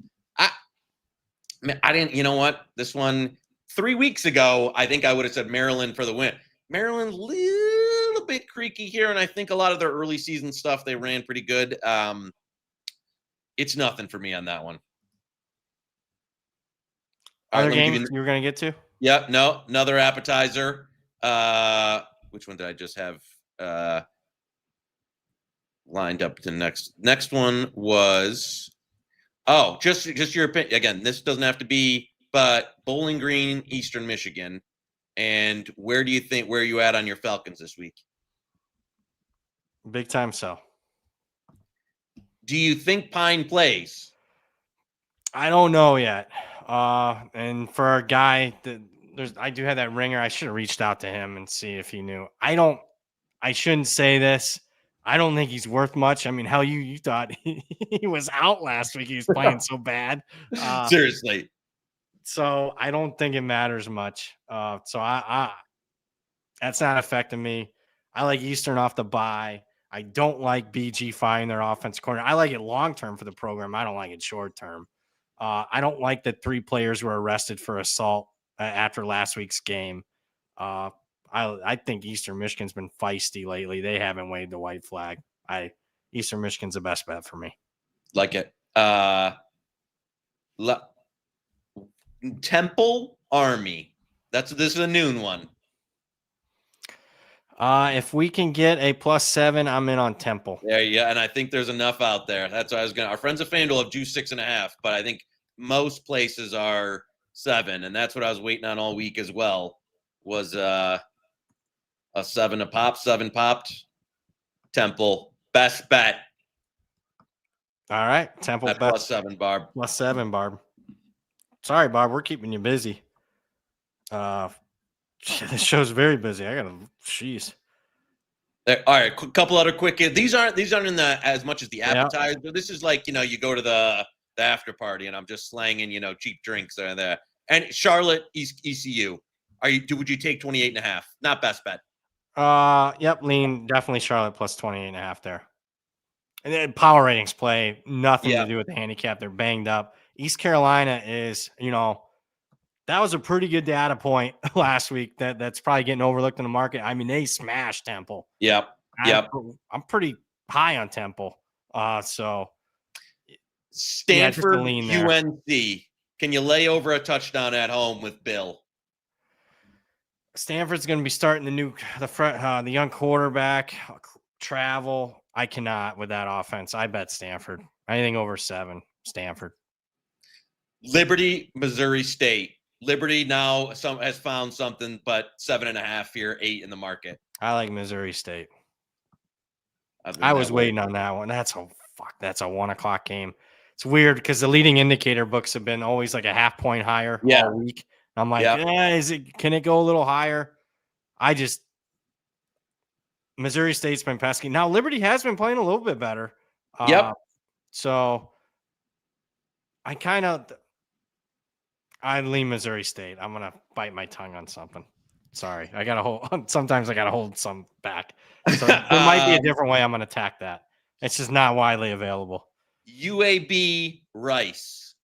didn't, you know what? This one, 3 weeks ago, I think I would have said Maryland for the win. Maryland, little bit creaky here, and I think a lot of their early season stuff, they ran pretty good. It's nothing for me on that one. Other games you were going to get to? Yep, no, another appetizer. Which one did I just have lined up to next? Next one was, just your opinion. Again, this doesn't have to be, but Bowling Green, Eastern Michigan. And where are you at on your Falcons this week? Big time sell. Do you think Pine plays? I don't know yet. And for a guy I do have that ringer. I should have reached out to him and see if he knew. I shouldn't say this. I don't think he's worth much. I mean, hell, you thought he was out last week. He was playing so bad. Seriously. So I don't think it matters much. So I that's not affecting me. I like Eastern off the bye. I don't like BG firing their offense corner. I like it long-term for the program. I don't like it short-term. I don't like that 3 players were arrested for assault after last week's game. I think Eastern Michigan's been feisty lately. They haven't waved the white flag. Eastern Michigan's the best bet for me. Like it. Temple Army. This is a noon one. If we can get a +7, I'm in on Temple. Yeah, and I think there's enough out there. That's what I was going to. Our friends at FanDuel have juiced 6.5, but I think most places are 7, and that's what I was waiting on all week as well. Was a 7 a pop, 7 popped. Temple best bet. All right, Temple at best +7, Barb. +7, Barb. Sorry, Barb, we're keeping you busy. This show's very busy. Jeez. All right, couple other quick. These aren't in the as much as the appetizer. Yeah. This is like you go to the after party, and I'm just slanging cheap drinks there. And Charlotte ECU. Would you take 28.5? Not best bet. Yep, lean definitely Charlotte +28.5 there. And then power ratings play nothing to do with the handicap. They're banged up. East Carolina is that was a pretty good data point last week. That's probably getting overlooked in the market. I mean, they smashed Temple. Yep. I'm pretty high on Temple. So Stanford, UNC. Can you lay over a touchdown at home with Bill? Stanford's going to be starting the young quarterback. Travel. I cannot with that offense. I bet Stanford. Anything over 7, Stanford. Liberty, Missouri State. Liberty now has found something, but 7.5 here, 8 in the market. I like Missouri State. I was waiting on that one. That's a 1:00 game. It's weird because the leading indicator books have been always like a half point higher all week. I'm like, can it go a little higher? Missouri State's been pesky. Now Liberty has been playing a little bit better. So I lean Missouri State. I'm gonna bite my tongue on something. Sorry, I gotta hold. Sometimes I gotta hold some back. So there might be a different way I'm gonna attack that. It's just not widely available. UAB Rice.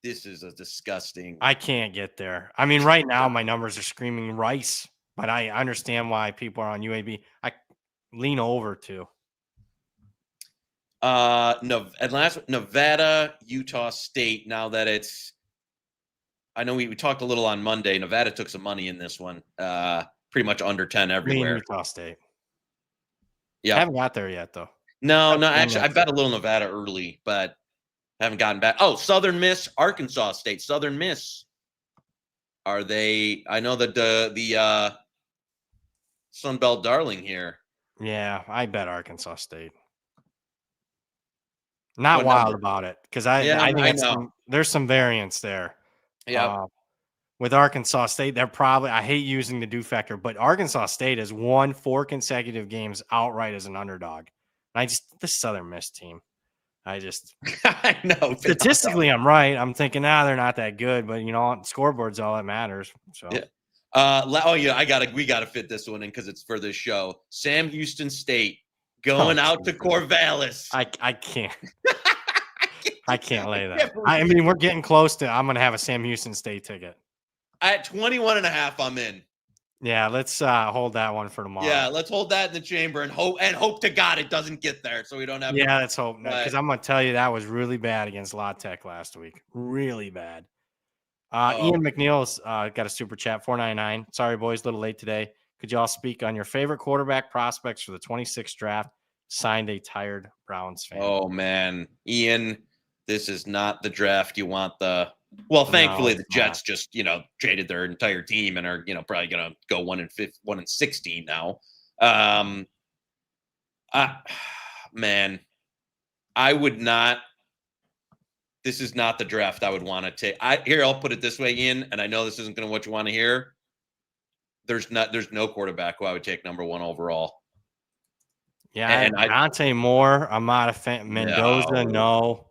This is a disgusting. I can't get there. I mean, right now my numbers are screaming Rice, but I understand why people are on UAB. I lean over to. And last Nevada, Utah State. Now that I know we talked a little on Monday. Nevada took some money in this one. Pretty much under 10 everywhere. Utah State. Yeah, I haven't got there yet though. No. Actually, I bet a little Nevada early, but haven't gotten back. Oh, Southern Miss, Arkansas State. Southern Miss. Are they? I know that the Sun Belt darling here. Yeah, I bet Arkansas State. Not wild about it because I think there's some variance there. Yeah. With Arkansas State, I hate using the do factor, but Arkansas State has won 4 consecutive games outright as an underdog. This Southern Miss team, I know. Statistically, I'm right. I'm thinking, they're not that good, but scoreboard's all that matters. So. Yeah. We gotta fit this one in because it's for this show. Sam Houston State going out to Corvallis. I can't. I can't lay that. I mean, we're getting close to. I'm gonna have a Sam Houston State ticket. At 21.5, I'm in. Yeah, let's hold that one for tomorrow. Yeah, let's hold that in the chamber and hope to God it doesn't get there, so we don't have. Yeah, let's hope not, because I'm gonna tell you that was really bad against La Tech last week. Really bad. Ian McNeil's got a super chat, $4.99. Sorry, boys, a little late today. Could you all speak on your favorite quarterback prospects for the 26th draft? Signed, a tired Browns fan. Oh man, Ian, this is not the draft you want. Thankfully the Jets just traded their entire team and are probably gonna go 1-16 now. Man, I would not. This is not the draft I would want to take. I'll put it this way, Ian, and I know this isn't going to what you want to hear. There's no quarterback who I would take number 1 overall. Yeah, and Dante Moore, I'm not a fan. Mendoza, no.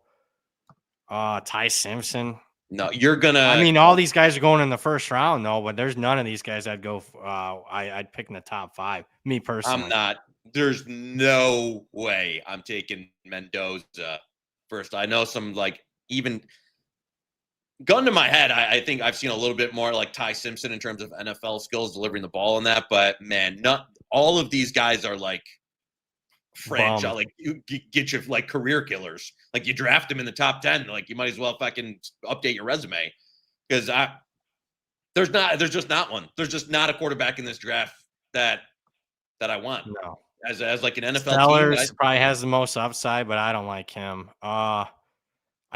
Ty Simpson. No, you're gonna. I mean, all these guys are going in the first round, though. But there's none of these guys I'd go. I'd pick in the top 5. Me personally, I'm not. There's no way I'm taking Mendoza first. I know some even gun to my head. I think I've seen a little bit more like Ty Simpson in terms of NFL skills, delivering the ball and that. But man, not all of these guys are franchise, you get your career killers. You draft them in the top 10, you might as well fucking update your resume, because there's just not one. There's just not a quarterback in this draft that I want. No, as an NFL Stellars team, probably has the most upside, but I don't like him. I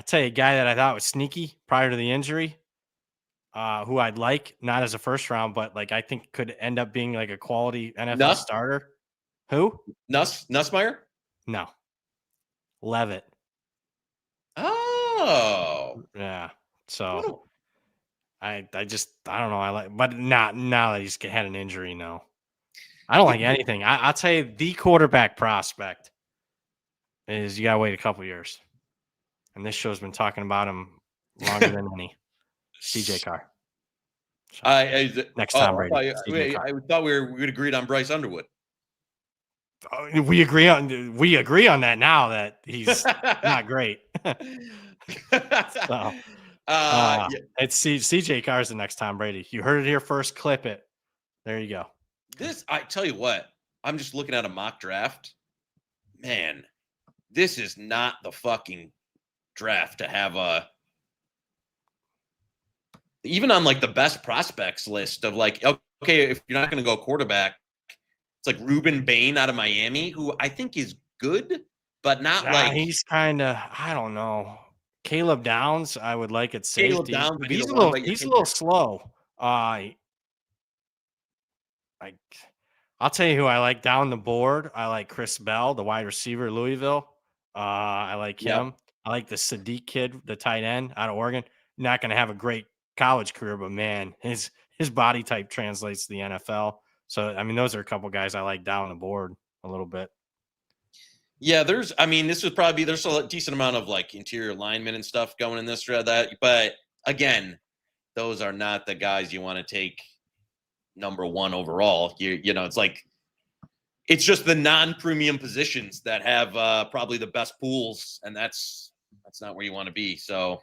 tell you, a guy that I thought was sneaky prior to the injury, who I'd like, not as a first round, but I think could end up being a quality NFL starter. Who? Nussmeier? No. Levitt. Oh. Yeah. So I don't know. But not now that he's had an injury, no. I don't like anything. I'll tell you, the quarterback prospect is you got to wait a couple years. And this show's been talking about him longer than any. CJ Carr. So, next time, Brady. I thought we agreed on Bryce Underwood. We agree on that now that he's not great. So, it's CJ Carr's the next Tom Brady. You heard it here first. Clip it. There you go. I tell you what, I'm just looking at a mock draft. Man, this is not the fucking draft to have even on the best prospects list of okay, if you're not going to go quarterback, it's Ruben Bain out of Miami, who I think is good, but not he's kind of, I don't know. Caleb Downs, I would like at safety. Caleb Downs, but he's a little slow. I'll tell you who I like down the board. I like Chris Bell, the wide receiver, Louisville. I like him. Yep. I like the Sadiq kid, the tight end out of Oregon. Not going to have a great college career, but man, his body type translates to the NFL. So, I mean, those are a couple guys I like down the board a little bit. Yeah, there's a decent amount of interior linemen and stuff going in this draft. But again, those are not the guys you want to take number 1 overall. It's just the non-premium positions that have probably the best pools, and that's not where you want to be. So,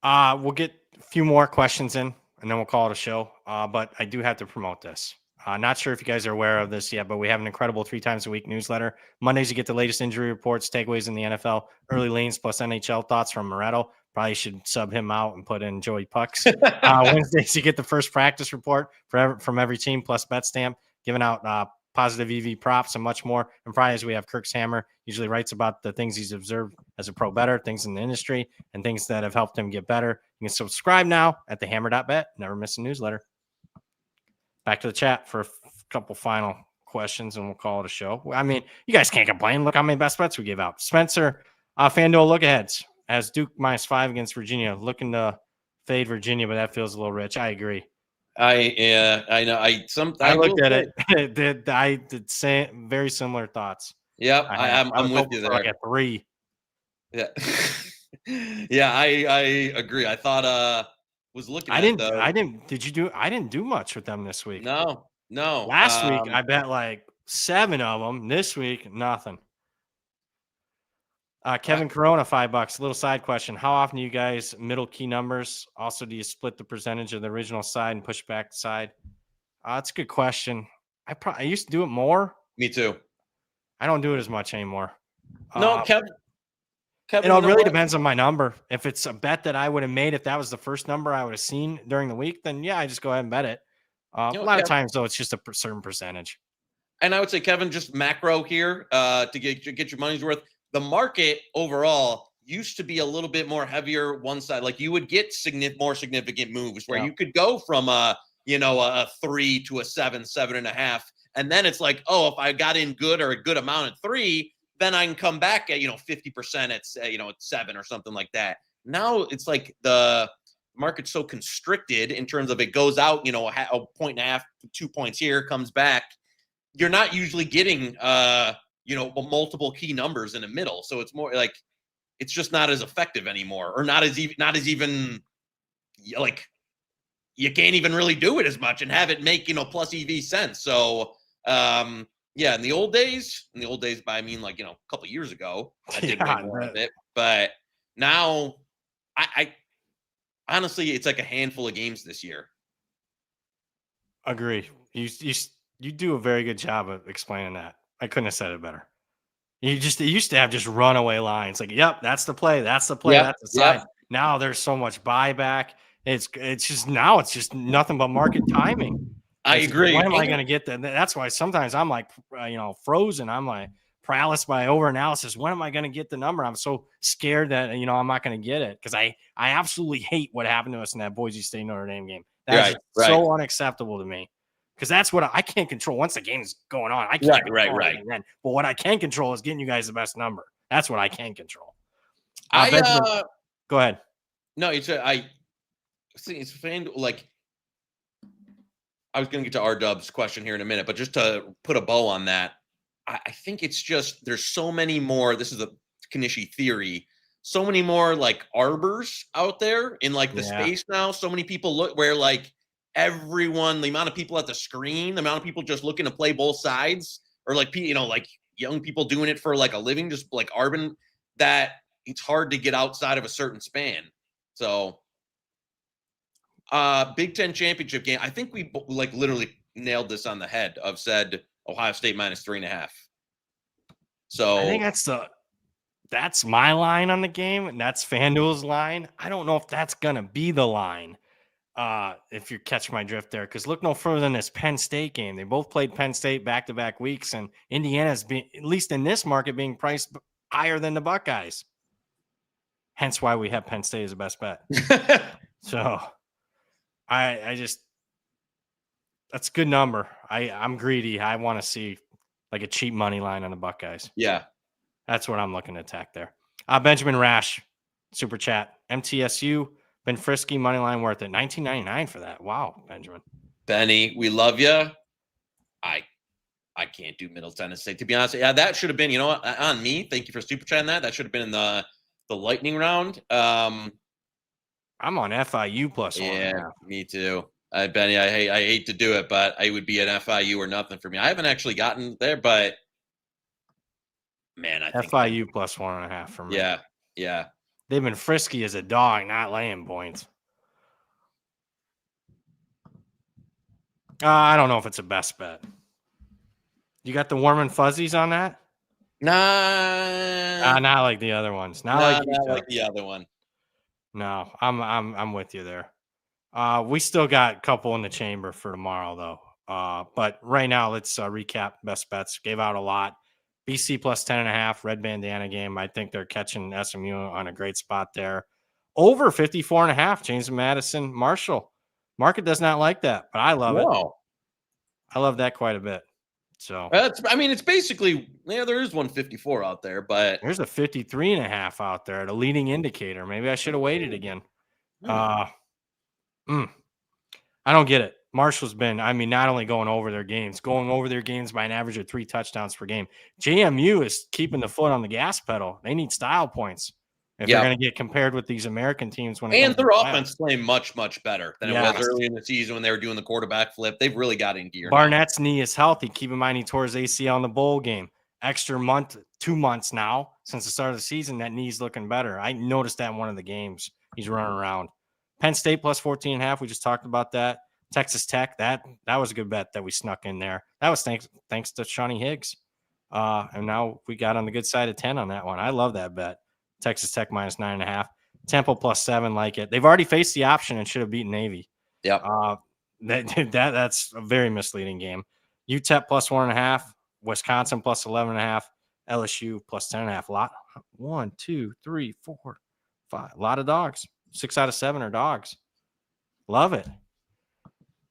we'll get a few more questions in, and then we'll call it a show. But I do have to promote this. Not sure if you guys are aware of this yet, but we have an incredible 3 times a week newsletter. Mondays, you get the latest injury reports, takeaways in the NFL, early lanes, plus NHL thoughts from Moretto. Probably should sub him out and put in Joey Pucks. Wednesdays, you get the first practice report from every team, plus bet stamp, giving out positive EV props and much more. And Fridays, we have Kirk's Hammer, usually writes about the things he's observed as a pro bettor, things in the industry, and things that have helped him get better. You can subscribe now at thehammer.bet. Never miss a newsletter. Back to the chat for a couple final questions, and we'll call it a show. I mean, you guys can't complain. Look how many best bets we gave out. Spencer, FanDuel look-aheads as Duke -5 against Virginia. Looking to fade Virginia, but that feels a little rich. I agree. I know. I looked at it. I did say very similar thoughts. Yep, I'm with you there. At 3. Yeah, yeah, I agree. I thought was looking. I didn't do much with them this week. No. Last week I bet 7 of them. This week, nothing. Kevin Corona, $5. A little side question. How often do you guys middle key numbers? Also, do you split the percentage of the original side and push back the side? That's a good question. I used to do it more. Me too. I don't do it as much anymore. No, Kevin, it really depends on my number. If it's a bet that I would have made, if that was the first number I would have seen during the week, then yeah, I just go ahead and bet it. A lot of times, though, it's just a certain percentage. And I would say, Kevin, just macro here to get your money's worth. The market overall used to be a little bit more heavier one side. Like you would get more significant moves where you could go from a 3 to a 7, 7.5. And then it's like, oh, if I got in good or a good amount at 3, then I can come back at, 50% at 7 or something like that. Now it's like the market's so constricted in terms of it goes out, a 1.5, 2 points here, comes back. You're not usually getting, multiple key numbers in the middle. So it's more like, it's just not as effective anymore, or not as even like you can't even really do it as much and have it make, plus EV sense. So, in the old days, by I mean like, a couple of years ago, I did way more of it. But now I honestly, it's like a handful of games this year. Agree. You do a very good job of explaining that. I couldn't have said it better. You used to have just runaway lines. Like, yep, that's the play. That's the play. That's the side. Yep. Now there's so much buyback. It's just nothing but market timing. I agree. When am I going to get that? That's why sometimes I'm like, frozen. I'm like paralysis by overanalysis. When am I going to get the number? I'm so scared that, I'm not going to get it because I absolutely hate what happened to us in that Boise State Notre Dame game. That's so unacceptable to me because that's what I can't control. Once the game is going on, I can't control it then. But what I can control is getting you guys the best number. That's what I can control. Go ahead. No, it's FanDuel. Like, I was going to get to R-Dub's question here in a minute, but just to put a bow on that, I think it's just there's so many more. This is a Knishi theory. So many more like arbors out there in like the space now. So many people look where like everyone, the amount of people at the screen, the amount of people just looking to play both sides, or like like young people doing it for like a living, just like Arbin, that it's hard to get outside of a certain span. So, Big Ten championship game. I think we like literally nailed this on the head. I've said Ohio State -3.5. So I think that's my line on the game, and that's FanDuel's line. I don't know if that's gonna be the line. If you catch my drift there, because look no further than this Penn State game. They both played Penn State back-to-back weeks, and Indiana's been, at least in this market, being priced higher than the Buckeyes. Hence why we have Penn State as the best bet. So I just, that's a good number. I'm greedy. I want to see like a cheap money line on the Buckeyes. Yeah. That's what I'm looking to attack there. Benjamin Rash, super chat. MTSU, Ben Frisky, money line worth it. $19.99 for that. Wow, Benjamin. Benny, we love you. I can't do Middle Tennessee. To be honest, that should have been, on me. Thank you for super chatting that. That should have been in the lightning round. I'm on FIU plus one. Yeah, me too. Benny, I hate to do it, but I would be an FIU or nothing for me. I haven't actually gotten there, but man, I think FIU plus 1.5 for me. Yeah. They've been frisky as a dog, not laying points. I don't know if it's a best bet. You got the warm and fuzzies on that? Nah, not like the other ones. Not like the other one. No, I'm with you there. We still got a couple in the chamber for tomorrow, though. But right now, let's recap best bets. Gave out a lot. BC plus 10.5, red bandana game. I think they're catching SMU on a great spot there. Over 54.5, James Madison, Marshall. Market does not like that, but I love it. I love that quite a bit. So it's basically, there is 154 out there, but there's a 53.5 out there at a leading indicator. Maybe I should have waited again. I don't get it. Marshall's been, not only going over their games by an average of 3 touchdowns per game. JMU is keeping the foot on the gas pedal. They need style points if they're going to get compared with these American teams. And their offense is playing much, much better than it was early in the season when they were doing the quarterback flip. They've really got in gear. Barnett's knee is healthy. Keep in mind he tore his ACL in the bowl game. extra month, 2 months now since the start of the season. That knee's looking better. I noticed that in one of the games. He's running around. Penn State plus 14.5. We just talked about that. Texas Tech. That was a good bet that we snuck in there. That was thanks to Shawnee Higgs. And now we got on the good side of 10 on that one. I love that bet. Texas Tech minus 9.5. Temple plus 7, like it. They've already faced the option and should have beaten Navy. Yep. That's a very misleading game. UTEP plus 1.5. Wisconsin plus 11.5. LSU plus 10.5. Lot 1, 2, 3, 4, 5. A lot of dogs. 6 out of 7 are dogs. Love it.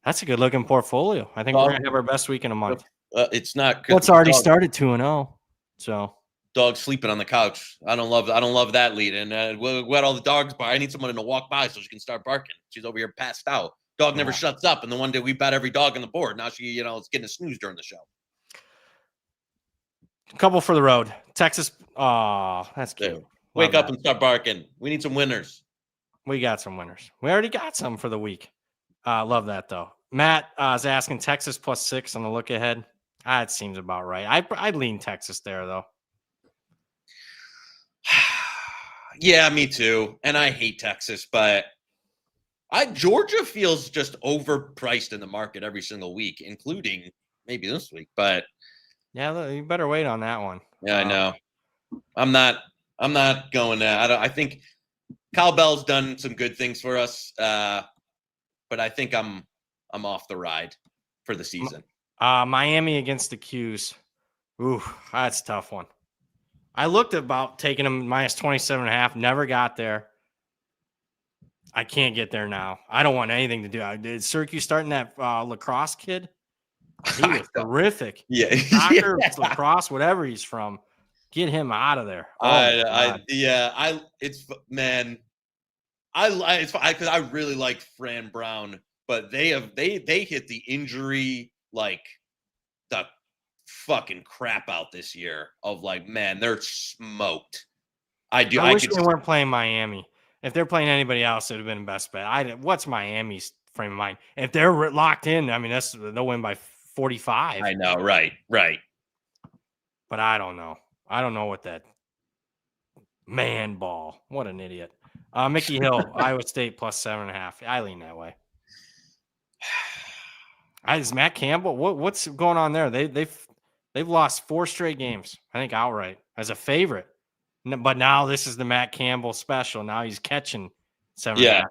That's a good looking portfolio. I think we're gonna have our best week in a month. It's not. Well, it's already started 2-0. So dog sleeping on the couch. I don't love that lead. And we got all the dogs by. I need someone to walk by so she can start barking. She's over here passed out. Dog never shuts up. And the one day we bet every dog on the board. Now she, is getting a snooze during the show. A couple for the road. Texas. Oh, that's cute. Dude, wake up and start barking. We need some winners. We got some winners. We already got some for the week. Love that, though. Matt is asking Texas plus 6 on the look ahead. It seems about right. I'd lean Texas there, though. Yeah, me too. And I hate Texas, but Georgia feels just overpriced in the market every single week, including maybe this week. But yeah, you better wait on that one. Yeah, I know. I'm not going there. I think Kyle Bell's done some good things for us, but I think I'm off the ride for the season. Miami against the Qs. Ooh, that's a tough one. I looked about taking them minus 27.5. Never got there. I can't get there now. I don't want anything to do. Did Syracuse starting that lacrosse kid? He was terrific. Yeah. Soccer, lacrosse, whatever he's from. Get him out of there. It's because I really like Fran Brown, but they hit the injury like the fucking crap out this year of like, man, they're smoked. I wish they weren't playing Miami. If they're playing anybody else, it would have been best bet. What's Miami's frame of mind? If they're locked in, I mean, they'll win by 45. I know, right. But I don't know. I don't know what that man ball. What an idiot. Mickey Hill, Iowa State plus 7.5. I lean that way. Is Matt Campbell? What's going on there? They've lost 4 straight games, I think, outright as a favorite. But now this is the Matt Campbell special. Now he's catching 7.5. Yeah.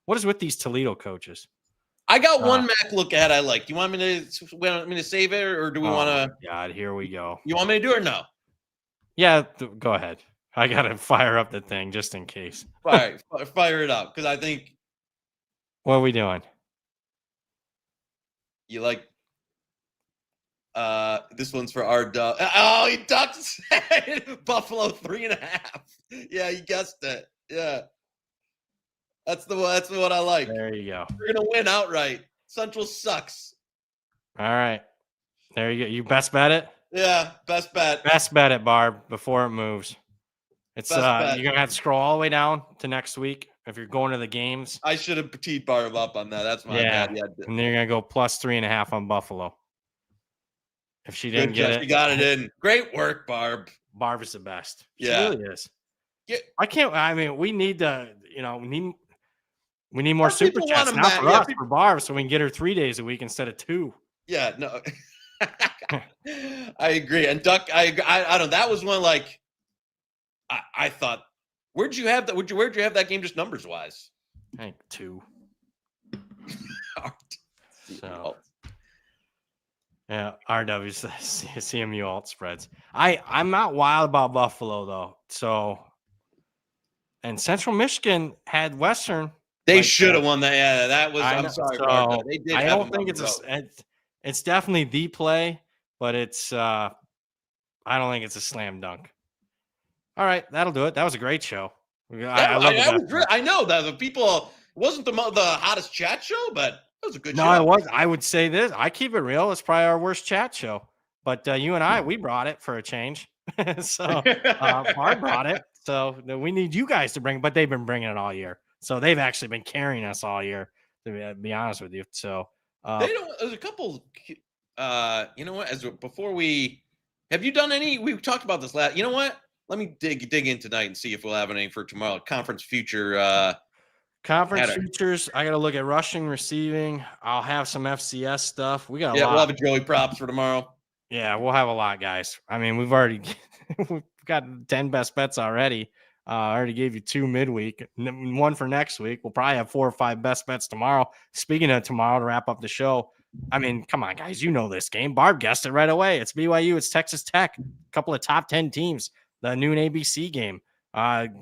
What is with these Toledo coaches? I got one Mac look ahead I like. You want me to save it, or do we want to? God, here we go. You want me to do it or no? Yeah, go ahead. I got to fire up the thing just in case. Fire it up, because I think. What are we doing? You like. This one's for our dog. Oh, he ducked. Buffalo 3.5. Yeah, you guessed it. Yeah. That's the one I like. There you go. We're gonna win outright. Central sucks. All right. There you go. You best bet it? Yeah, best bet. Best bet it, Barb, before it moves. It's you're gonna have to scroll all the way down to next week if you're going to the games. I should have teed Barb up on that. That's my bad. Yeah. And then you're gonna go plus 3.5 on Buffalo. If she didn't get it, she got it in. Great work, Barb. Barb is the best. She Yeah, really is. Yeah. I mean, we need to, we need more super chats now for us, for Barb, so we can get her 3 days a week instead of 2. Yeah, no. I agree. And Duck, I don't know. That was one like I thought. Where'd you have that? Where'd you have that game just numbers wise? I think 2. So. Yeah, RW's CMU alt spreads. I'm not wild about Buffalo though. So, and Central Michigan had Western. They should have won that. Yeah, that was. I'm sorry, so they did. I don't think it's definitely the play, but it's. I don't think it's a slam dunk. All right, that'll do it. That was a great show. I know that the people wasn't the hottest chat show, but. It was a good show. No, it was. I would say this. I keep it real. It's probably our worst chat show. But you and we brought it for a change. So Barb brought it. So we need you guys to bring it. But they've been bringing it all year. So they've actually been carrying us all year, to be honest with you. So there's a couple. You know what? Before we Have you done any? We've talked about this last. You know what? Let me dig in tonight and see if we'll have any for tomorrow. Conference future. Conference futures. I got to look at rushing, receiving. I'll have some FCS stuff. We got a lot. We'll have a Joey props for tomorrow. Yeah, we'll have a lot, guys. I mean, we've got 10 best bets already. I already gave you 2 midweek, 1 for next week. We'll probably have 4 or 5 best bets tomorrow. Speaking of tomorrow, to wrap up the show, I mean, come on, guys. You know this game. Barb guessed it right away. It's BYU. It's Texas Tech. A couple of top 10 teams. The noon ABC game.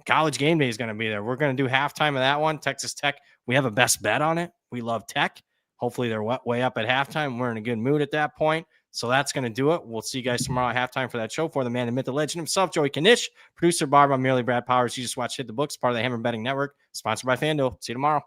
College game day is going to be there. We're going to do halftime of that one. Texas Tech. We have a best bet on it. We love Tech. Hopefully they're way up at halftime. We're in a good mood at that point. So that's going to do it. We'll see you guys tomorrow at halftime for that show. For the man, the myth, the legend himself, Joey Knish, producer Barb, I'm merely Brad Powers. You just watched Hit the Books, part of the Hammer Betting Network, sponsored by FanDuel. See you tomorrow.